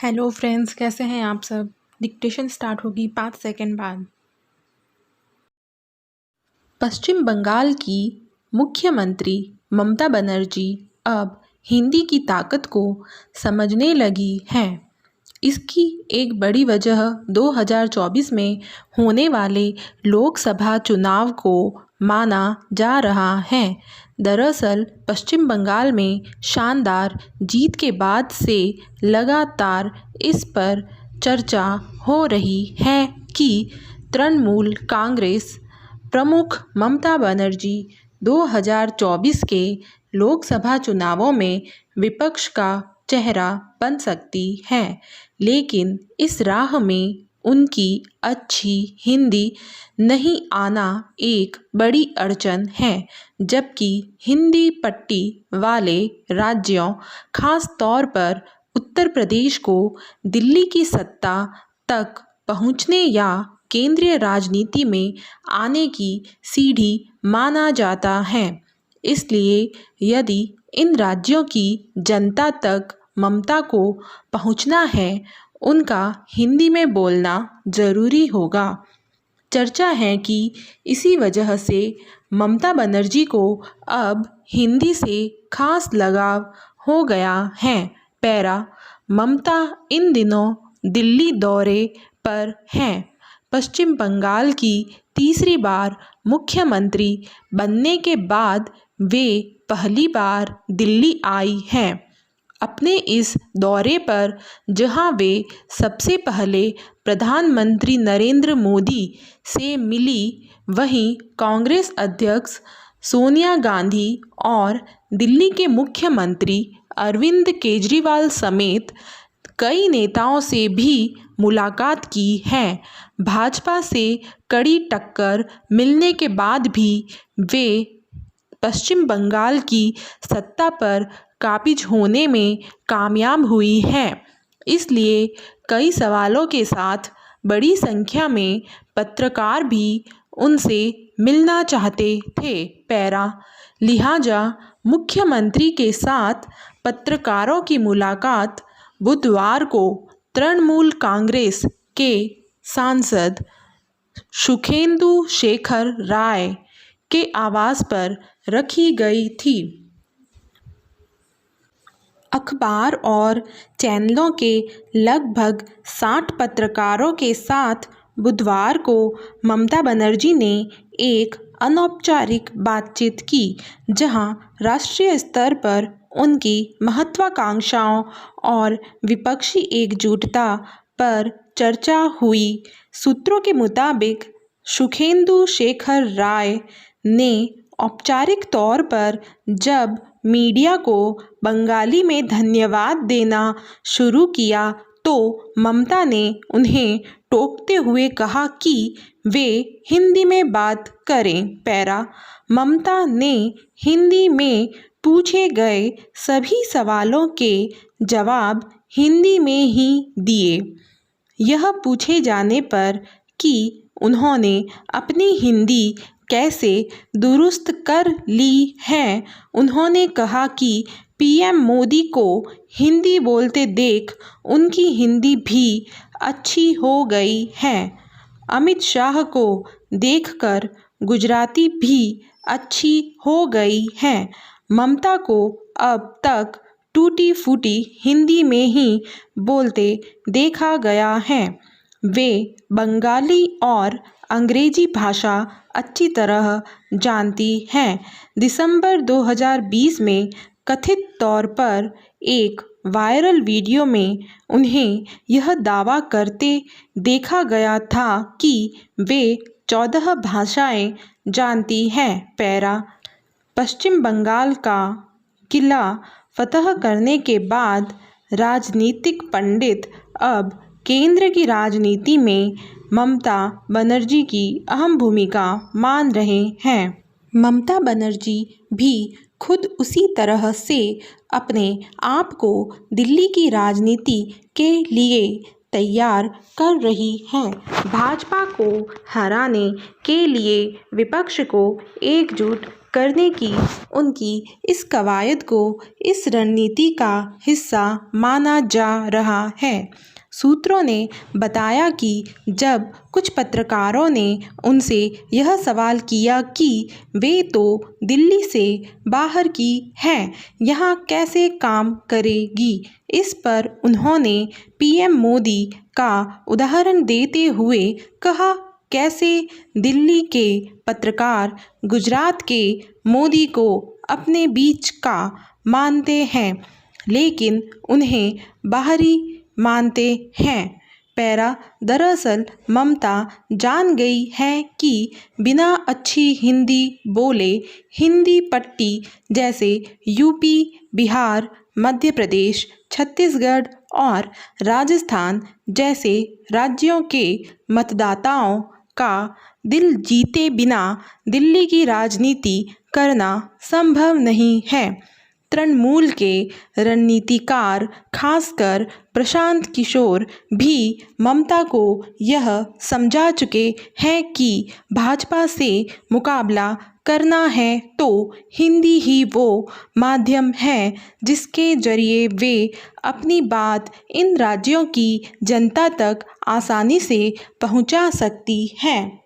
Hello friends, कैसे हैं आप सब। डिक्टेशन स्टार्ट होगी 5 सेकंड बाद। पश्चिम बंगाल की मुख्यमंत्री ममता बनर्जी अब हिंदी की ताकत को समझने लगी हैं। इसकी एक बड़ी वजह 2024 में होने वाले लोकसभा चुनाव को माना जा रहा है। दरअसल पश्चिम बंगाल में शानदार जीत के बाद से लगातार इस पर चर्चा हो रही है कि तृणमूल कांग्रेस प्रमुख ममता बनर्जी 2024 के लोकसभा चुनावों में विपक्ष का चेहरा बन सकती हैं। लेकिन इस राह में उनकी अच्छी हिंदी नहीं आना एक बड़ी अड़चन है, जबकि हिंदी पट्टी वाले राज्यों, खास तौर पर उत्तर प्रदेश को दिल्ली की सत्ता तक पहुंचने या केंद्रीय राजनीति में आने की सीढ़ी माना जाता है। इसलिए यदि इन राज्यों की जनता तक ममता को पहुंचना है, उनका हिंदी में बोलना ज़रूरी होगा। चर्चा है कि इसी वजह से ममता बनर्जी को अब हिंदी से खास लगाव हो गया है। पैरा ममता इन दिनों दिल्ली दौरे पर हैं। पश्चिम बंगाल की तीसरी बार मुख्यमंत्री बनने के बाद वे पहली बार दिल्ली आई हैं। अपने इस दौरे पर जहां वे सबसे पहले प्रधानमंत्री नरेंद्र मोदी से मिली, वहीं कांग्रेस अध्यक्ष सोनिया गांधी और दिल्ली के मुख्यमंत्री अरविंद केजरीवाल समेत कई नेताओं से भी मुलाकात की है। भाजपा से कड़ी टक्कर मिलने के बाद भी वे पश्चिम बंगाल की सत्ता पर काबिज होने में कामयाब हुई हैं। इसलिए कई सवालों के साथ बड़ी संख्या में पत्रकार भी उनसे मिलना चाहते थे। पैरा लिहाजा मुख्यमंत्री के साथ पत्रकारों की मुलाकात बुधवार को तृणमूल कांग्रेस के सांसद सुखेंदु शेखर राय के आवास पर रखी गई थी। अखबार और चैनलों के लगभग 60 पत्रकारों के साथ बुधवार को ममता बनर्जी ने एक अनौपचारिक बातचीत की, जहां राष्ट्रीय स्तर पर उनकी महत्वाकांक्षाओं और विपक्षी एकजुटता पर चर्चा हुई। सूत्रों के मुताबिक सुखेंदु शेखर राय ने औपचारिक तौर पर जब मीडिया को बंगाली में धन्यवाद देना शुरू किया, तो ममता ने उन्हें टोकते हुए कहा कि वे हिंदी में बात करें। पैरा ममता ने हिंदी में पूछे गए सभी सवालों के जवाब हिंदी में ही दिए। यह पूछे जाने पर कि उन्होंने अपनी हिंदी कैसे दुरुस्त कर ली है, उन्होंने कहा कि पीएम मोदी को हिंदी बोलते देख उनकी हिंदी भी अच्छी हो गई है। अमित शाह को देखकर गुजराती भी अच्छी हो गई है। ममता को अब तक टूटी फूटी हिंदी में ही बोलते देखा गया है। वे बंगाली और अंग्रेजी भाषा अच्छी तरह जानती हैं। दिसंबर 2020 में कथित तौर पर एक वायरल वीडियो में उन्हें यह दावा करते देखा गया था कि वे 14 भाषाएं जानती हैं। पैरा पश्चिम बंगाल का किला फतह करने के बाद राजनीतिक पंडित अब केंद्र की राजनीति में ममता बनर्जी की अहम भूमिका मान रहे हैं। ममता बनर्जी भी खुद उसी तरह से अपने आप को दिल्ली की राजनीति के लिए तैयार कर रही हैं। भाजपा को हराने के लिए विपक्ष को एकजुट करने की उनकी इस कवायद को इस रणनीति का हिस्सा माना जा रहा है। सूत्रों ने बताया कि जब कुछ पत्रकारों ने उनसे यह सवाल किया कि वे तो दिल्ली से बाहर की हैं, यहाँ कैसे काम करेगी, इस पर उन्होंने पीएम मोदी का उदाहरण देते हुए कहा, कैसे दिल्ली के पत्रकार गुजरात के मोदी को अपने बीच का मानते हैं, लेकिन उन्हें बाहरी मानते हैं। पैरा दरअसल ममता जान गई है कि बिना अच्छी हिंदी बोले हिंदी पट्टी जैसे यूपी, बिहार, मध्य प्रदेश, छत्तीसगढ़ और राजस्थान जैसे राज्यों के मतदाताओं का दिल जीते बिना दिल्ली की राजनीति करना संभव नहीं है। तृणमूल के रणनीतिकार खासकर प्रशांत किशोर भी ममता को यह समझा चुके हैं कि भाजपा से मुकाबला करना है तो हिंदी ही वो माध्यम है जिसके जरिए वे अपनी बात इन राज्यों की जनता तक आसानी से पहुंचा सकती हैं।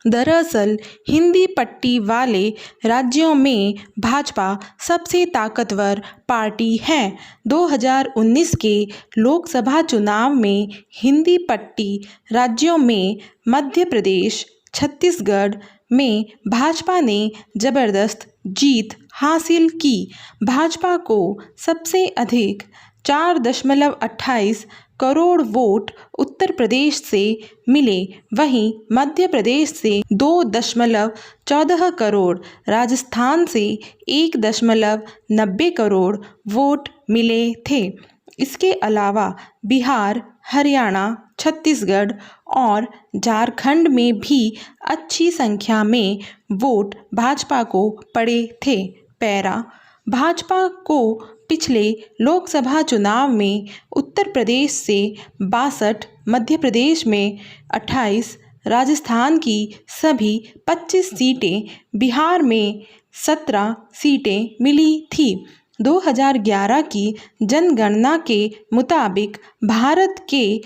दरअसल हिंदी पट्टी वाले राज्यों में भाजपा सबसे ताकतवर पार्टी है। 2019 के लोकसभा चुनाव में हिंदी पट्टी राज्यों में मध्य प्रदेश, छत्तीसगढ़ में भाजपा ने जबरदस्त जीत हासिल की। भाजपा को सबसे अधिक 4.28 करोड़ वोट उत्तर प्रदेश से मिले, वहीं मध्य प्रदेश से 2.14 करोड़, राजस्थान से 1.90 करोड़ वोट मिले थे। इसके अलावा बिहार, हरियाणा, छत्तीसगढ़ और झारखंड में भी अच्छी संख्या में वोट भाजपा को पड़े थे। पैरा भाजपा को पिछले लोकसभा चुनाव में उत्तर प्रदेश से 62, मध्य प्रदेश में 28, राजस्थान की सभी 25 सीटें, बिहार में 17 सीटें मिली थी। 2011 की जनगणना के मुताबिक भारत के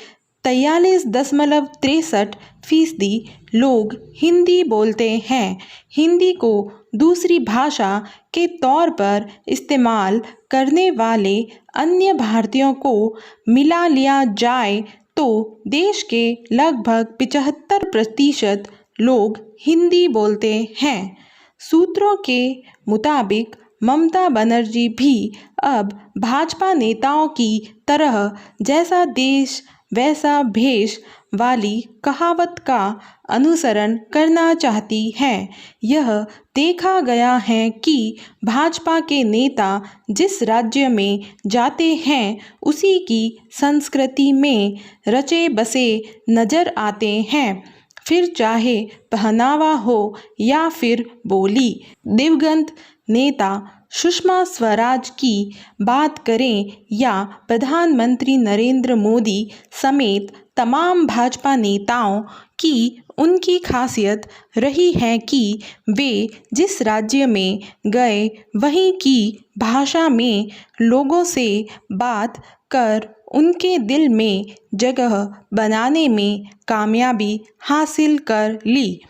43.63% लोग हिंदी बोलते हैं। हिंदी को दूसरी भाषा के तौर पर इस्तेमाल करने वाले अन्य भारतीयों को मिला लिया जाए तो देश के लगभग 75% लोग हिंदी बोलते हैं। सूत्रों के मुताबिक ममता बनर्जी भी अब भाजपा नेताओं की तरह जैसा देश वैसा भेष वाली कहावत का अनुसरण करना चाहती हैं। यह देखा गया है कि भाजपा के नेता जिस राज्य में जाते हैं उसी की संस्कृति में रचे बसे नजर आते हैं, फिर चाहे पहनावा हो या फिर बोली। दिवंगत नेता सुषमा स्वराज की बात करें या प्रधानमंत्री नरेंद्र मोदी समेत तमाम भाजपा नेताओं की उनकी खासियत रही है कि वे जिस राज्य में गए वहीं की भाषा में लोगों से बात कर उनके दिल में जगह बनाने में कामयाबी हासिल कर ली।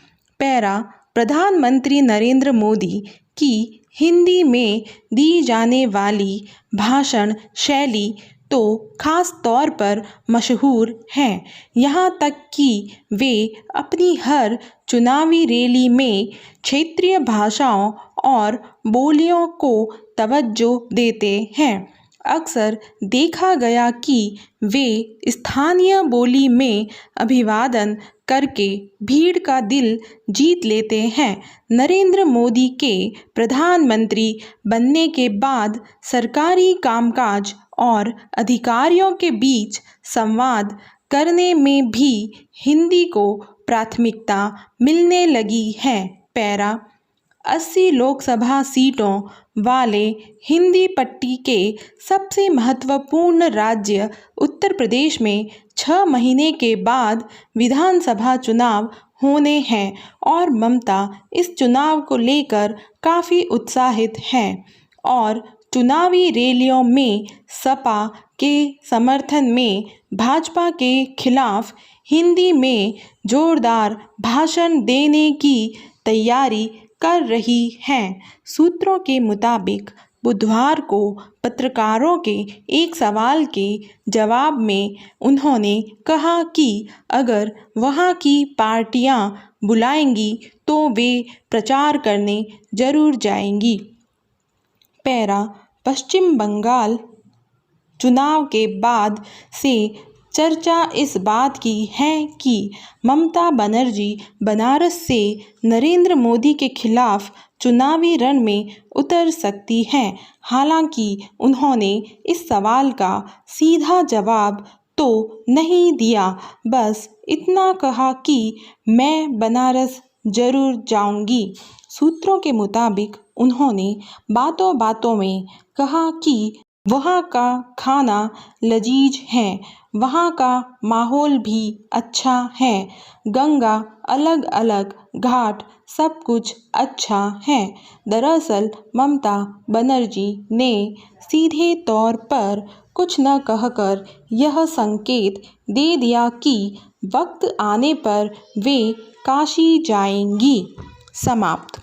पैरा प्रधानमंत्री नरेंद्र मोदी की हिंदी में दी जाने वाली भाषण शैली तो खास तौर पर मशहूर हैं। यहाँ तक कि वे अपनी हर चुनावी रैली में क्षेत्रीय भाषाओं और बोलियों को तवज्जो देते हैं। अक्सर देखा गया कि वे स्थानीय बोली में अभिवादन करके भीड़ का दिल जीत लेते हैं। नरेंद्र मोदी के प्रधानमंत्री बनने के बाद सरकारी कामकाज और अधिकारियों के बीच संवाद करने में भी हिंदी को प्राथमिकता मिलने लगी है। पैरा 80 लोकसभा सीटों वाले हिंदी पट्टी के सबसे महत्वपूर्ण राज्य उत्तर प्रदेश में 6 महीने के बाद विधानसभा चुनाव होने हैं और ममता इस चुनाव को लेकर काफ़ी उत्साहित हैं और चुनावी रैलियों में सपा के समर्थन में भाजपा के खिलाफ हिंदी में जोरदार भाषण देने की तैयारी कर रही हैं। सूत्रों के मुताबिक बुधवार को पत्रकारों के एक सवाल के जवाब में उन्होंने कहा कि अगर वहाँ की पार्टियां बुलाएंगी तो वे प्रचार करने जरूर जाएंगी। पैरा पश्चिम बंगाल चुनाव के बाद से चर्चा इस बात की है कि ममता बनर्जी बनारस से नरेंद्र मोदी के खिलाफ चुनावी रण में उतर सकती हैं। हालांकि उन्होंने इस सवाल का सीधा जवाब तो नहीं दिया, बस इतना कहा कि मैं बनारस जरूर जाऊंगी। सूत्रों के मुताबिक उन्होंने बातों बातों में कहा कि वहाँ का खाना लजीज है, वहाँ का माहौल भी अच्छा है, गंगा अलग अलग घाट सब कुछ अच्छा है। दरअसल ममता बनर्जी ने सीधे तौर पर कुछ न कहकर यह संकेत दे दिया कि वक्त आने पर वे काशी जाएंगी। समाप्त।